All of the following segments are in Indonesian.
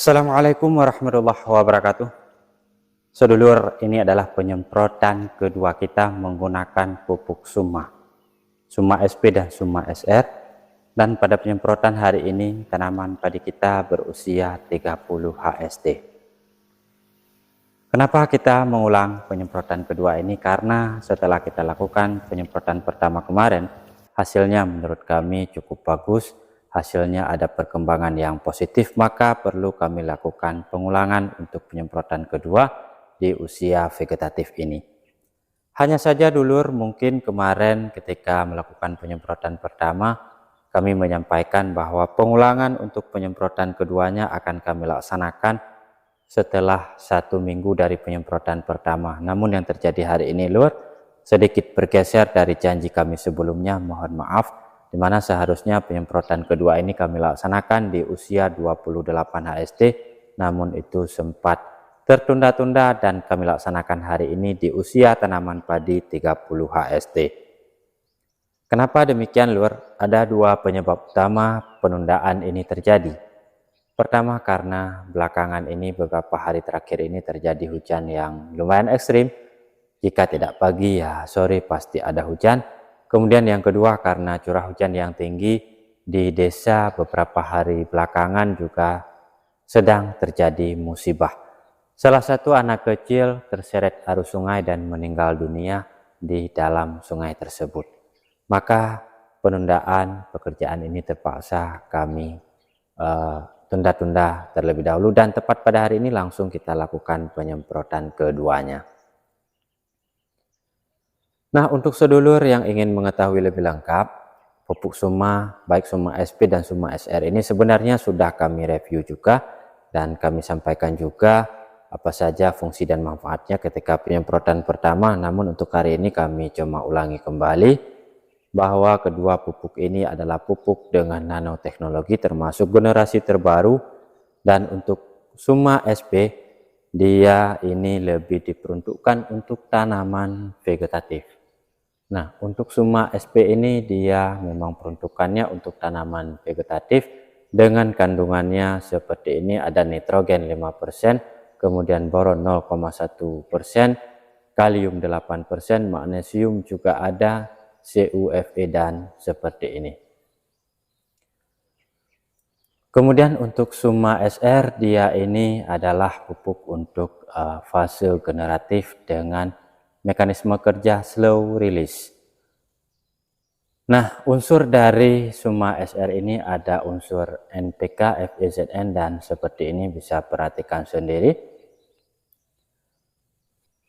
Assalamualaikum warahmatullahi wabarakatuh. Sedulur, ini adalah penyemprotan kedua kita menggunakan pupuk Suma SP dan Suma SR. Dan pada penyemprotan hari ini tanaman padi kita berusia 30 HST. Kenapa kita mengulang penyemprotan kedua ini? Karena setelah kita lakukan penyemprotan pertama kemarin, hasilnya menurut kami cukup bagus. Hasilnya ada perkembangan yang positif, maka perlu kami lakukan pengulangan untuk penyemprotan kedua di usia vegetatif ini. Hanya saja dulur, mungkin kemarin ketika melakukan penyemprotan pertama, kami menyampaikan bahwa pengulangan untuk penyemprotan keduanya akan kami laksanakan setelah 1 minggu dari penyemprotan pertama. Namun yang terjadi hari ini lur, sedikit bergeser dari janji kami sebelumnya, mohon maaf, di mana seharusnya penyemprotan kedua ini kami laksanakan di usia 28 HST, namun itu sempat tertunda-tunda dan kami laksanakan hari ini di usia tanaman padi 30 HST. Kenapa demikian lur? Ada 2 penyebab utama penundaan ini terjadi. Pertama, karena belakangan ini beberapa hari terakhir ini terjadi hujan yang lumayan ekstrim. Jika tidak pagi ya sore pasti ada hujan. Kemudian yang kedua, karena curah hujan yang tinggi di desa beberapa hari belakangan juga sedang terjadi musibah. Salah satu anak kecil terseret arus sungai dan meninggal dunia di dalam sungai tersebut. Maka penundaan pekerjaan ini terpaksa kami tunda-tunda terlebih dahulu, dan tepat pada hari ini langsung kita lakukan penyemprotan keduanya. Nah, untuk sedulur yang ingin mengetahui lebih lengkap pupuk Suma, baik Suma SP dan Suma SR ini sebenarnya sudah kami review juga dan kami sampaikan juga apa saja fungsi dan manfaatnya ketika penyemprotan pertama. Namun untuk hari ini kami cuma ulangi kembali bahwa kedua pupuk ini adalah pupuk dengan nanoteknologi termasuk generasi terbaru, dan untuk Suma SP dia ini lebih diperuntukkan untuk tanaman vegetatif. Nah, untuk Suma SP ini dia memang peruntukannya untuk tanaman vegetatif dengan kandungannya seperti ini, ada nitrogen 5%, kemudian boron 0,1%, kalium 8%, magnesium juga ada, CuFe dan seperti ini. Kemudian untuk Suma SR dia ini adalah pupuk untuk fase generatif dengan mekanisme kerja slow release. Nah, unsur dari Suma SR ini ada unsur NPK, FeZN dan seperti ini, bisa perhatikan sendiri.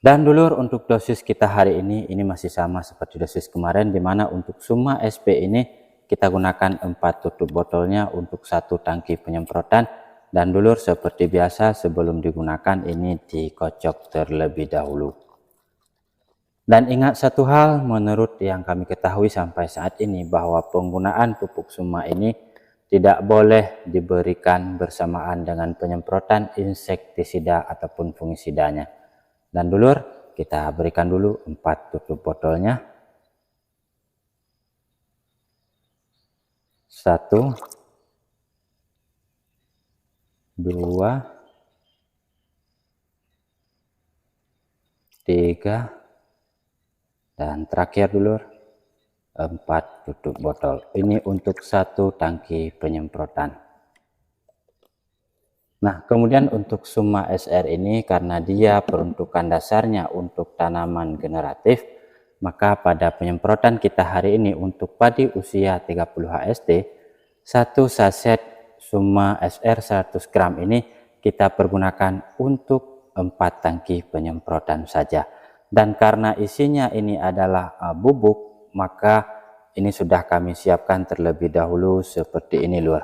Dan dulur, untuk dosis kita hari ini masih sama seperti dosis kemarin, dimana untuk Suma SP ini kita gunakan 4 tutup botolnya untuk 1 tangki penyemprotan. Dan dulur, seperti biasa sebelum digunakan ini dikocok terlebih dahulu. Dan ingat satu hal, menurut yang kami ketahui sampai saat ini, bahwa penggunaan pupuk Suma ini tidak boleh diberikan bersamaan dengan penyemprotan insektisida ataupun fungisidanya. Dan dulur, kita berikan dulu 4 tutup botolnya. 1, 2, 3, dan terakhir dulur 4 tutup botol. Ini untuk 1 tangki penyemprotan. Nah, kemudian untuk Suma SR ini karena dia peruntukan dasarnya untuk tanaman generatif, maka pada penyemprotan kita hari ini untuk padi usia 30 HST, 1 saset Suma SR 100 gram ini kita pergunakan untuk 4 tangki penyemprotan saja. Dan karena isinya ini adalah bubuk, maka ini sudah kami siapkan terlebih dahulu seperti ini lur.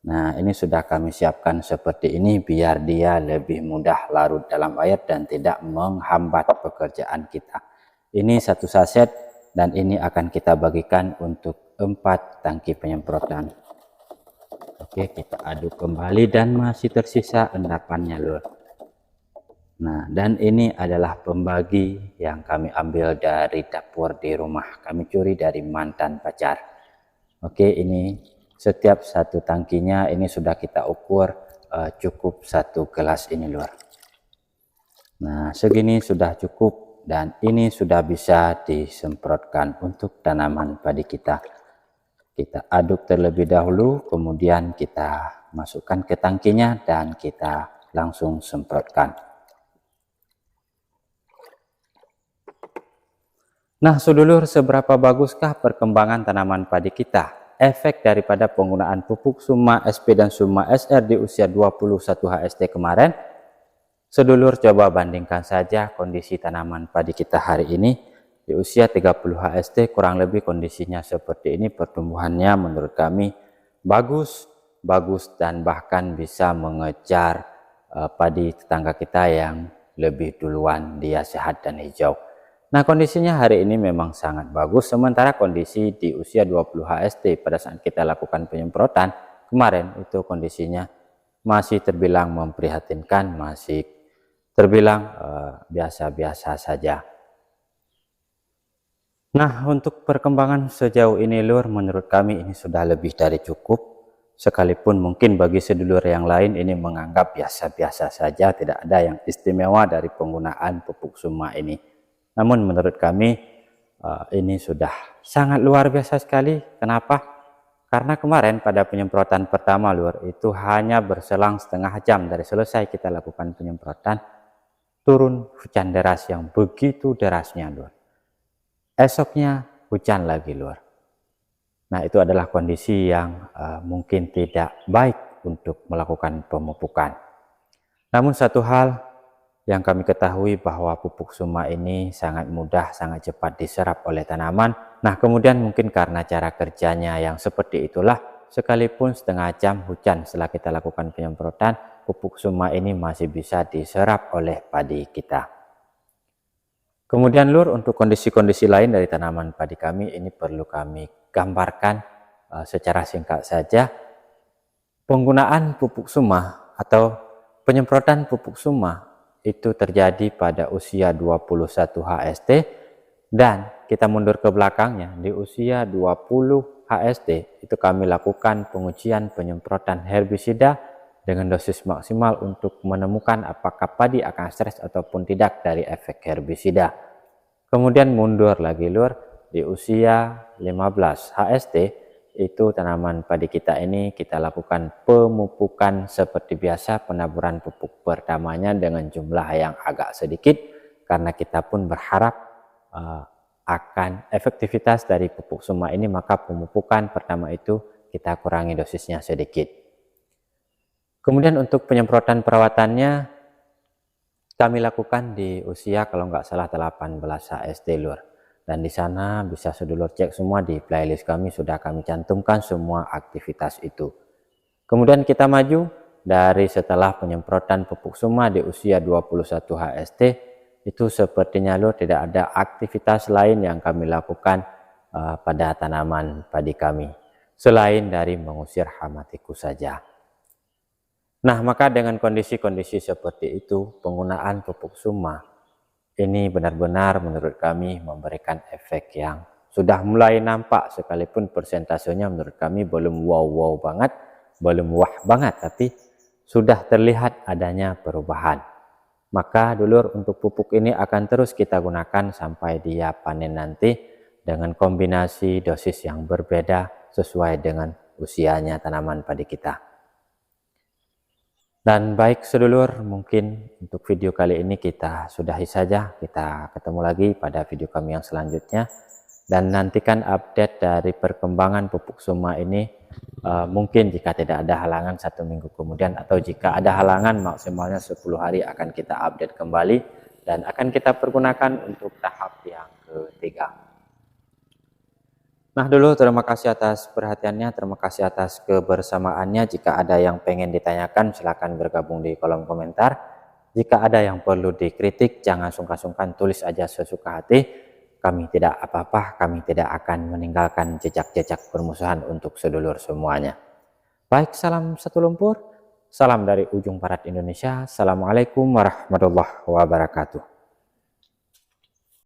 Nah, ini sudah kami siapkan seperti ini biar dia lebih mudah larut dalam air dan tidak menghambat pekerjaan kita. Ini 1 saset dan ini akan kita bagikan untuk 4 tangki penyemprotan. Oke, kita aduk kembali dan masih tersisa endapannya lur. Nah, dan ini adalah pembagi yang kami ambil dari dapur di rumah. Kami curi dari mantan pacar. Oke, ini setiap 1 tangkinya ini sudah kita ukur cukup 1 gelas ini lur. Nah segini sudah cukup dan ini sudah bisa disemprotkan untuk tanaman padi kita. Kita aduk terlebih dahulu, kemudian kita masukkan ke tangkinya dan kita langsung semprotkan. Nah sedulur, seberapa baguskah perkembangan tanaman padi kita? Efek daripada penggunaan pupuk Suma SP dan Suma SR di usia 21 HST kemarin, sedulur coba bandingkan saja kondisi tanaman padi kita hari ini. Di usia 30 HST kurang lebih kondisinya seperti ini, pertumbuhannya menurut kami bagus dan bahkan bisa mengejar padi tetangga kita yang lebih duluan dia sehat dan hijau. Nah kondisinya hari ini memang sangat bagus, sementara kondisi di usia 20 HST pada saat kita lakukan penyemprotan kemarin itu kondisinya masih terbilang memprihatinkan, masih terbilang biasa-biasa saja. Nah untuk perkembangan sejauh ini lur, menurut kami ini sudah lebih dari cukup, sekalipun mungkin bagi sedulur yang lain ini menganggap biasa-biasa saja, tidak ada yang istimewa dari penggunaan pupuk Suma ini. Namun menurut kami ini sudah sangat luar biasa sekali. Kenapa? Karena kemarin pada penyemprotan pertama lur, itu hanya berselang setengah jam dari selesai kita lakukan penyemprotan, turun hujan deras yang begitu derasnya lur. Esoknya hujan lagi lur. Nah itu adalah kondisi yang mungkin tidak baik untuk melakukan pemupukan. Namun satu hal yang kami ketahui bahwa pupuk Suma ini sangat mudah, sangat cepat diserap oleh tanaman. Nah kemudian mungkin karena cara kerjanya yang seperti itulah, sekalipun setengah jam hujan setelah kita lakukan penyemprotan, pupuk Suma ini masih bisa diserap oleh padi kita. Kemudian lur, untuk kondisi-kondisi lain dari tanaman padi kami ini perlu kami gambarkan secara singkat saja. Penggunaan pupuk Suma atau penyemprotan pupuk Suma itu terjadi pada usia 21 HST, dan kita mundur ke belakangnya di usia 20 HST itu kami lakukan pengujian penyemprotan herbisida dengan dosis maksimal untuk menemukan apakah padi akan stres ataupun tidak dari efek herbisida. Kemudian mundur lagi lur, di usia 15 HST itu tanaman padi kita ini kita lakukan pemupukan seperti biasa, penaburan pupuk pertamanya dengan jumlah yang agak sedikit karena kita pun berharap akan efektivitas dari pupuk Suma ini, maka pemupukan pertama itu kita kurangi dosisnya sedikit. Kemudian untuk penyemprotan perawatannya kami lakukan di usia kalau nggak salah 18 HST lur. Dan di sana bisa sedulur cek semua, di playlist kami sudah kami cantumkan semua aktivitas itu. Kemudian kita maju dari setelah penyemprotan pupuk Suma di usia 21 HST, itu sepertinya lur tidak ada aktivitas lain yang kami lakukan pada tanaman padi kami selain dari mengusir hama tikus saja. Nah maka dengan kondisi-kondisi seperti itu, penggunaan pupuk Suma ini benar-benar menurut kami memberikan efek yang sudah mulai nampak, sekalipun persentasenya menurut kami belum wow banget, belum wah banget, tapi sudah terlihat adanya perubahan. Maka dulur, untuk pupuk ini akan terus kita gunakan sampai dia panen nanti dengan kombinasi dosis yang berbeda sesuai dengan usianya tanaman padi kita. Dan baik sedulur, mungkin untuk video kali ini kita sudahi saja. Kita ketemu lagi pada video kami yang selanjutnya. Dan nantikan update dari perkembangan pupuk Suma ini. Mungkin jika tidak ada halangan 1 minggu kemudian, atau jika ada halangan maksimalnya 10 hari akan kita update kembali. Dan akan kita pergunakan untuk tahap yang ketiga. Nah dulu, terima kasih atas perhatiannya, terima kasih atas kebersamaannya. Jika ada yang pengen ditanyakan silahkan bergabung di kolom komentar. Jika ada yang perlu dikritik jangan sungkan-sungkan, tulis aja sesuka hati. Kami tidak apa-apa, kami tidak akan meninggalkan jejak-jejak permusuhan untuk sedulur semuanya. Baik, salam satu lumpur, salam dari ujung barat Indonesia. Assalamualaikum warahmatullahi wabarakatuh.